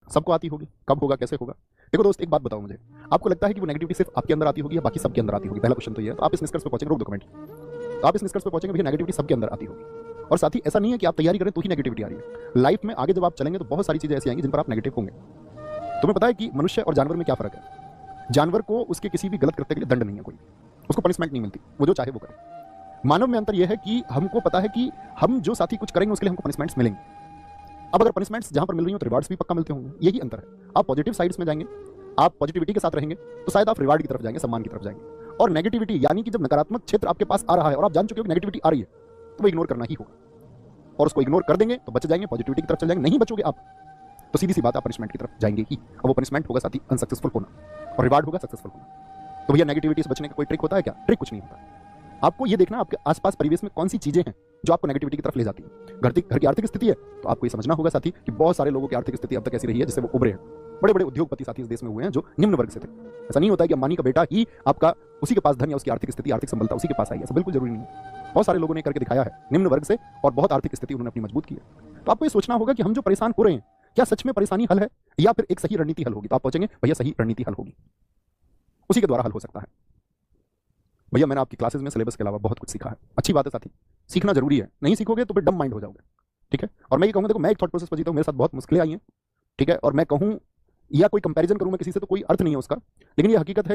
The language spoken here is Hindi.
सबको आती होगी, कब होगा, कैसे होगा? देखो दोस्त, एक बात बताओ मुझे, आपको लगता है कि वो नेगेटिविटी सिर्फ आपके अंदर आती होगी या बाकी सबके अंदर आती होगी? पहला क्वेश्चन तो ये है। तो आप इस निष्कर्ष पे पहुंचेंगे, रोक दो कमेंट। तो आप इस निष्कर्ष पे पहुंचेंगे भैया नेगेटिविटी सबके अंदर आती होगी। और साथ ही ऐसा नहीं है कि आप तैयारी करें तो ही नेगेटिविटी आ रही है। लाइफ में आगे जब आप चलेंगे तो बहुत सारी चीजें ऐसी आएंगी जिन पर आप नेगेटिव होंगे। तुम्हें पता है कि मनुष्य और जानवर में क्या फर्क है? जानवर को उसके किसी भी गलत कृत्य के लिए दंड नहीं है, कोई उसको पनिशमेंट नहीं मिलती, वो जो चाहे वो करे। मानव में अंतर यह है कि हमको पता है कि हम जो साथी कुछ करेंगे उसके लिए हमको पनिशमेंट्स मिलेंगे। अब अगर पनिशमेंट्स जहां पर मिल रही हो तो रिवार्ड्स भी पक्का मिलते होंगे, यही अंतर है। आप पॉजिटिव साइड्स में जाएंगे, आप पॉजिटिविटी के साथ रहेंगे तो शायद आप रिवार्ड की तरफ जाएंगे, सम्मान की तरफ जाएंगे। और नेगेटिविटी यानी कि जब नकारात्मक क्षेत्र आपके पास आ रहा है और आप जान चुके हो कि नेगेटिविटी आ रही है तो वो इग्नोर करना ही होगा। और उसको इग्नोर कर देंगे तो बच जाएंगे, पॉजिटिविटी की तरफ चल जाएंगे। नहीं बचोगे आप तो सीधी सी बात, आप पनिशमेंट की तरफ जाएंगे ही। और वो पनिशमेंट होगा साथी अनसक्सेसफुल होना और रिवार्ड होगा सक्सेसफुल होना। तो भैया नेगेटिविटी से बचने का कोई ट्रिक होता है क्या? ट्रिक कुछ नहीं होता। आपको ये देखना आपके आसपास परिवेश में कौन सी चीजें हैं जो आपको नेगेटिविटी की तरफ ले जाती है। घर की आर्थिक स्थिति है तो आपको ये समझना होगा साथी कि बहुत सारे लोगों की आर्थिक स्थिति अब तक ऐसी रही है जिससे वो उभरे हैं। बड़े बड़े उद्योगपति साथी इस देश में हुए हैं जो निम्न वर्ग से थे। ऐसा नहीं होता है कि अंबानी का बेटा ही आपका उसी के पास धन या उसकी आर्थिक स्थिति, आर्थिक संबलता उसी के पास आई है, ऐसा बिल्कुल जरूरी नहीं है। बहुत सारे लोगों ने करके दिखाया है निम्न वर्ग से और बहुत आर्थिक स्थिति उन्होंने अपनी मजबूत की है। तो आपको ये सोचना होगा कि हम जो परेशान हो रहे हैं क्या सच में परेशानी हल है या फिर एक सही रणनीति हल होगी? तो आप पहुंचेंगे भैया सही रणनीति हल होगी, उसी के द्वारा हल हो सकता है। भैया मैंने आपकी क्लासेस में सिलेबस के अलावा बहुत कुछ सीखा है। अच्छी बात है साथी, सीखना जरूरी है। नहीं सीखोगे तो फिर डम माइंड हो जाओगे, ठीक है? और मैं ये कहूंगा, देखो मैं एक थॉट प्रोसेस पर जीता हूं, मेरे साथ बहुत मुश्किलें आई हैं, ठीक है? और मैं कहूं या कोई कंपैरिजन करूं मैं किसी से तो कोई अर्थ नहीं है उसका, लेकिन ये हकीकत है